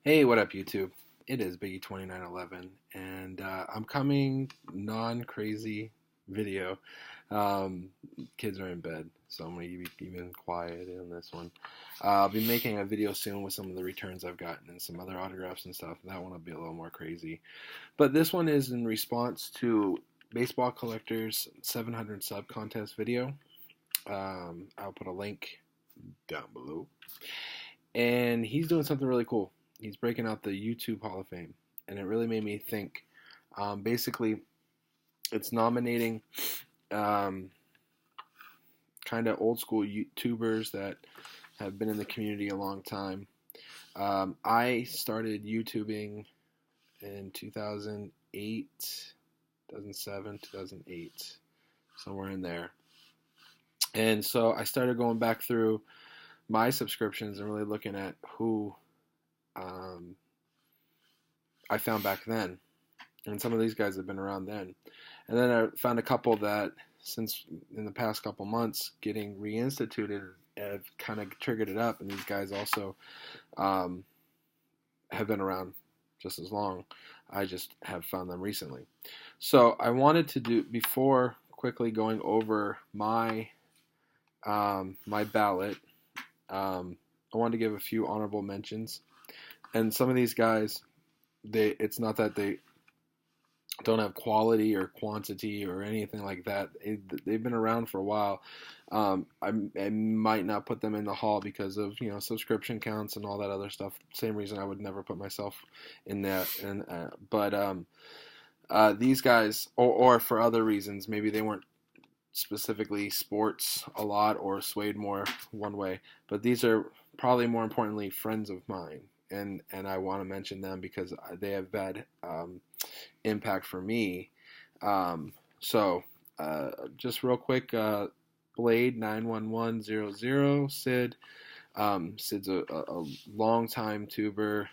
Hey, what up, YouTube? It is Biggie2911, and I'm coming non-crazy video. Um, Kids are in bed, so I'm gonna be even quiet in this one. I'll be making a video soon with some of the returns I've gotten and some other autographs and stuff. That one will be a little more crazy. But this one is in response to Baseball Collector's 700 sub contest video. I'll put a link down below. And he's doing something really cool. He's breaking out the YouTube Hall of Fame, and it really made me think. Basically, it's nominating kind of old school YouTubers that have been in the community a long time. I started YouTubing in 2008, 2007, 2008, somewhere in there. And so I started going back through my subscriptions and really looking at who I found back then. And some of these guys have been around then. And then I found a couple that, since in the past couple months, getting reinstituted have kind of triggered it up. And these guys also have been around just as long. I just have found them recently. So I wanted to do, before quickly going over my my ballot, I wanted to give a few honorable mentions. And some of these guys, it's not that they don't have quality or quantity or anything like that. They've been around for a while. I might not put them in the hall because of subscription counts and all that other stuff. Same reason I would never put myself in that. But these guys, or for other reasons, maybe they weren't specifically sports a lot or swayed more one way. But these are probably more importantly friends of mine. And I want to mention them because they have bad impact for me. So just real quick, Blade 91100, Sid. Sid's a long time tuber.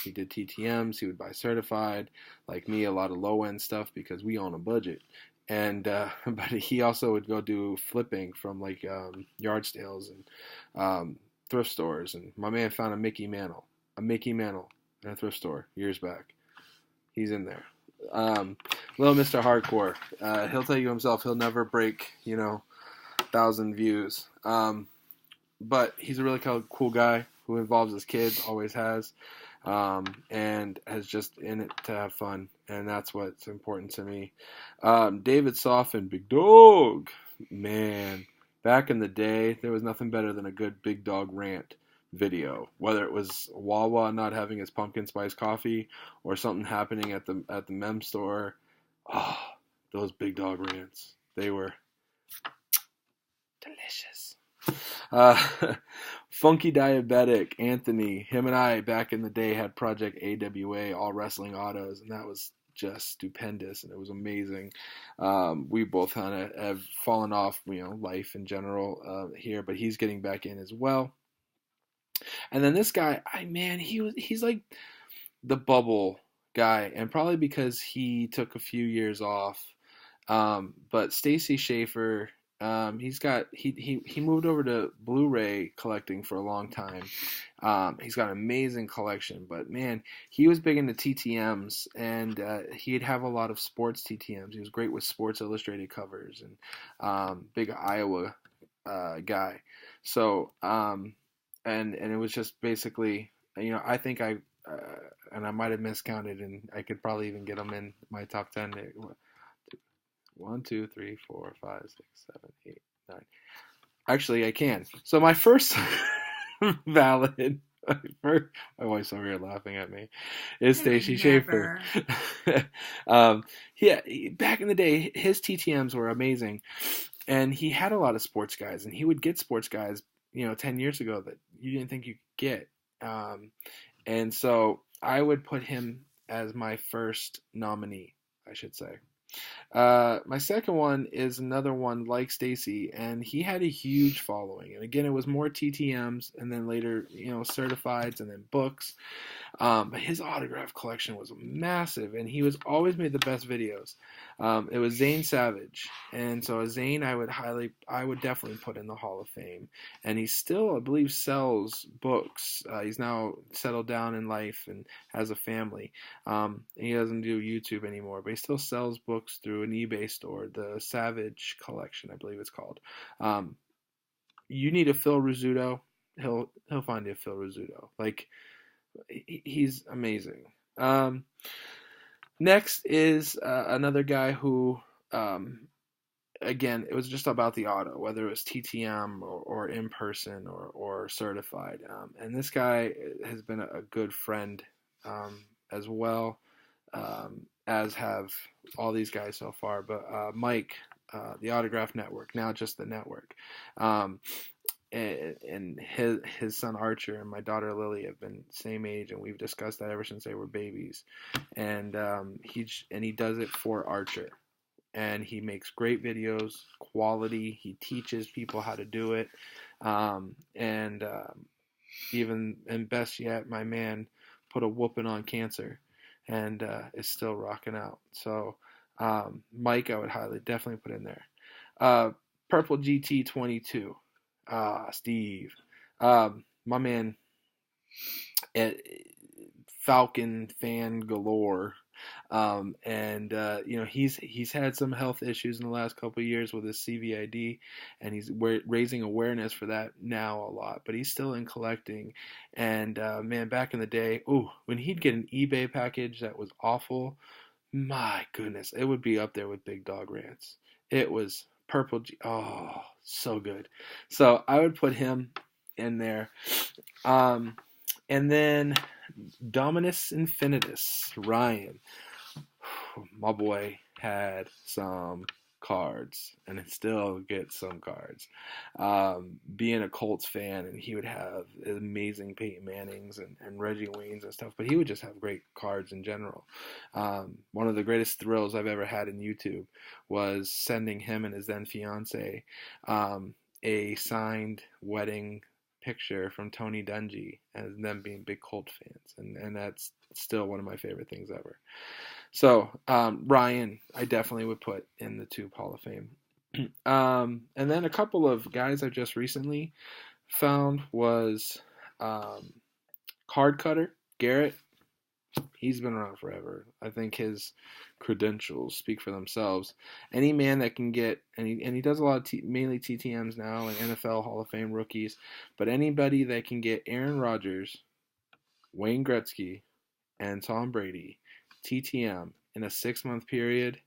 He did TTMs. He would buy certified. Like me, a lot of low end stuff because we on a budget. And but he also would go do flipping from like yard sales and thrift stores. And my man found a Mickey Mantle in a thrift store years back. He's in there. Little Mr. Hardcore. He'll tell you himself he'll never break 1,000 views. But he's a really cool guy who involves his kids, always has, and has just in it to have fun, and that's what's important to me. David Soffin, Big Dog, man. Back in the day, there was nothing better than a good Big Dog rant video, whether it was Wawa not having his pumpkin spice coffee or something happening at the mem store. Oh, those Big Dog rants, they were delicious. Funky Diabetic Anthony, him and I back in the day had Project AWA, all wrestling autos, and that was just stupendous, and it was amazing. We both kind of have fallen off, life in general here, but he's getting back in as well. And then this guy, he's like the bubble guy, and probably because he took a few years off. But Stacy Schaefer, he moved over to Blu-ray collecting for a long time. He's got an amazing collection, but man, he was big into TTMs, and he'd have a lot of sports TTMs. He was great with Sports Illustrated covers, and big Iowa guy. So and it was just basically, I think and I might have miscounted, and I could probably even get them in my top 10. 1, 2, 3, 4, 5, 6, 7, 8, 9. Actually, I can. So my first valid, my wife's over here laughing at me, is Stacy Schaefer. Yeah, back in the day, his TTMs were amazing, and he had a lot of sports guys, and he would get sports guys, 10 years ago that you didn't think you could get. And so I would put him as my first nominee, I should say. My second one is another one like Stacy, and he had a huge following. And again, it was more TTMs, and then later, certifieds, and then books. But his autograph collection was massive, and he was always made the best videos. It was Zane Savage, and so Zane, I would definitely put in the Hall of Fame. And he still, I believe, sells books. He's now settled down in life and has a family. And he doesn't do YouTube anymore, but he still sells books through an eBay store, the Savage Collection, I believe it's called. You need a Phil Rizzuto, he'll find you a Phil Rizzuto. Like, he's amazing. Next is another guy who, again, it was just about the auto, whether it was TTM or in person or certified. And this guy has been a good friend as well, as have all these guys so far. But Mike, the Autograph Network, now just the network. And his son Archer and my daughter Lily have been same age, and we've discussed that ever since they were babies. And he does it for Archer, and he makes great videos, quality. He teaches people how to do it, even and best yet, my man put a whooping on cancer, and is still rocking out. So Mike, I would definitely put in there. Purple GT 22. Steve, my man, Falcon fan galore, he's had some health issues in the last couple of years with his CVID, and he's raising awareness for that now a lot. But he's still in collecting, and man, back in the day, when he'd get an eBay package that was awful, my goodness, it would be up there with Big Dog Rants. It was Purple G. Oh, so good. So I would put him in there. And then Dominus Infinitus, Ryan. My boy had some cards, and it still gets some cards. Being a Colts fan, and he would have amazing Peyton Mannings and Reggie Waynes and stuff, but he would just have great cards in general. One of the greatest thrills I've ever had in YouTube was sending him and his then fiance a signed wedding picture from Tony Dungy, and them being big Colt fans, and that's still one of my favorite things ever. So, Ryan, I definitely would put in the Tube Hall of Fame. And then a couple of guys I just recently found was Card Cutter, Garrett. He's been around forever. I think his credentials speak for themselves. Any man that can get, and he does a lot of mainly TTMs now and NFL Hall of Fame rookies, but anybody that can get Aaron Rodgers, Wayne Gretzky, and Tom Brady TTM in a 6-month period.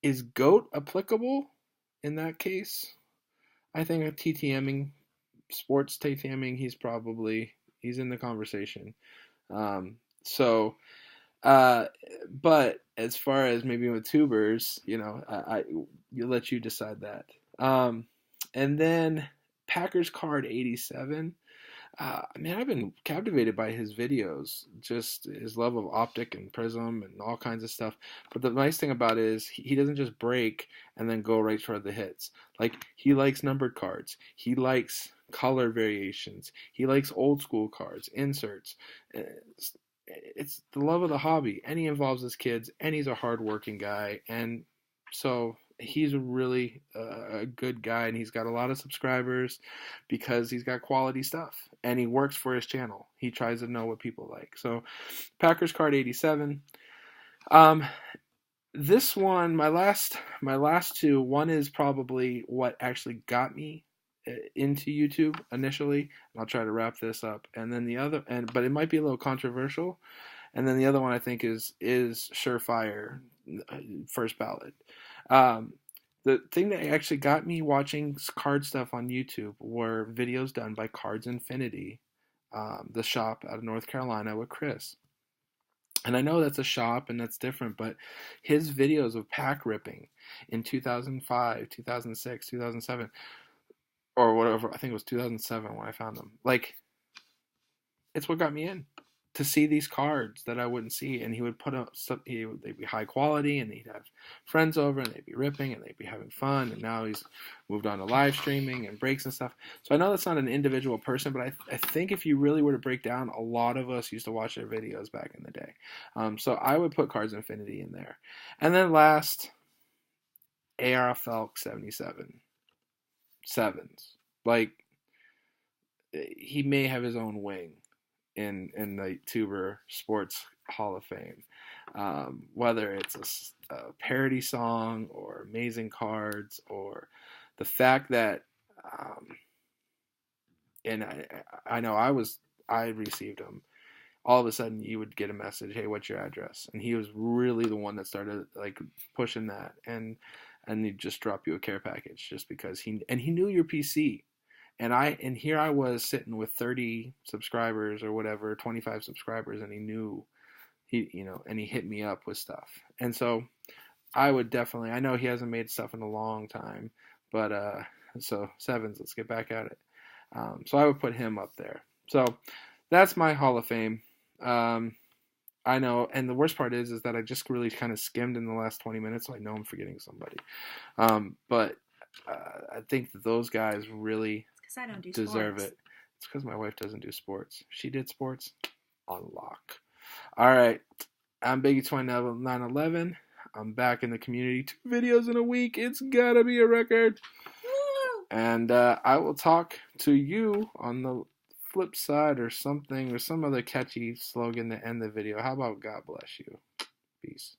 Is GOAT applicable in that case? I think a sports TTMing, he's in the conversation. But as far as maybe with tubers, you let you decide that. And then Packers card 87. Man, I've been captivated by his videos, just his love of optic and prism and all kinds of stuff. But the nice thing about it is he doesn't just break and then go right for the hits. Like, he likes numbered cards. He likes color variations. He likes old school cards, inserts. It's the love of the hobby, and he involves his kids, and he's a hardworking guy, and so he's really a good guy, and he's got a lot of subscribers because he's got quality stuff, and he works for his channel. He tries to know what people like. So Packers card 87. This one, my last two, one is probably what actually got me into YouTube initially, and I'll try to wrap this up. And then the other, but it might be a little controversial. And then the other one I think is surefire, first ballot. The thing that actually got me watching card stuff on YouTube were videos done by Cards Infinity, the shop out of North Carolina with Chris. And I know that's a shop and that's different, but his videos of pack ripping in 2005, 2006, 2007, or whatever, I think it was 2007 when I found them. Like, it's what got me in to see these cards that I wouldn't see, and he would put up stuff. They'd be high quality, and he'd have friends over, and they'd be ripping, and they'd be having fun. And now he's moved on to live streaming and breaks and stuff. So I know that's not an individual person, but I think if you really were to break down, a lot of us used to watch their videos back in the day. So I would put Cards Infinity in there, and then last, AR Felk 77 sevens. Like, he may have his own wing in the Tuber Sports Hall of Fame. Whether it's a parody song or amazing cards, or the fact that, and I know I received them. All of a sudden, you would get a message, "Hey, what's your address?" And he was really the one that started like pushing that, and he'd just drop you a care package just because he knew your PC. And here I was sitting with 30 subscribers or whatever, 25 subscribers, and he knew, and he hit me up with stuff. And so I would definitely, I know he hasn't made stuff in a long time, but so sevens, let's get back at it. So I would put him up there. So that's my Hall of Fame. I know, and the worst part is that I just really kind of skimmed in the last 20 minutes, so I know I'm forgetting somebody. But I think that those guys really because I don't do deserve sports. it. It's because my wife doesn't do sports. She did sports on lock. All right, I'm Biggie2911. I'm back in the community. 2 videos in a week. It's gotta be a record. Woo! And I will talk to you on the flip side or something, or some other catchy slogan to end the video. How about God bless you? Peace.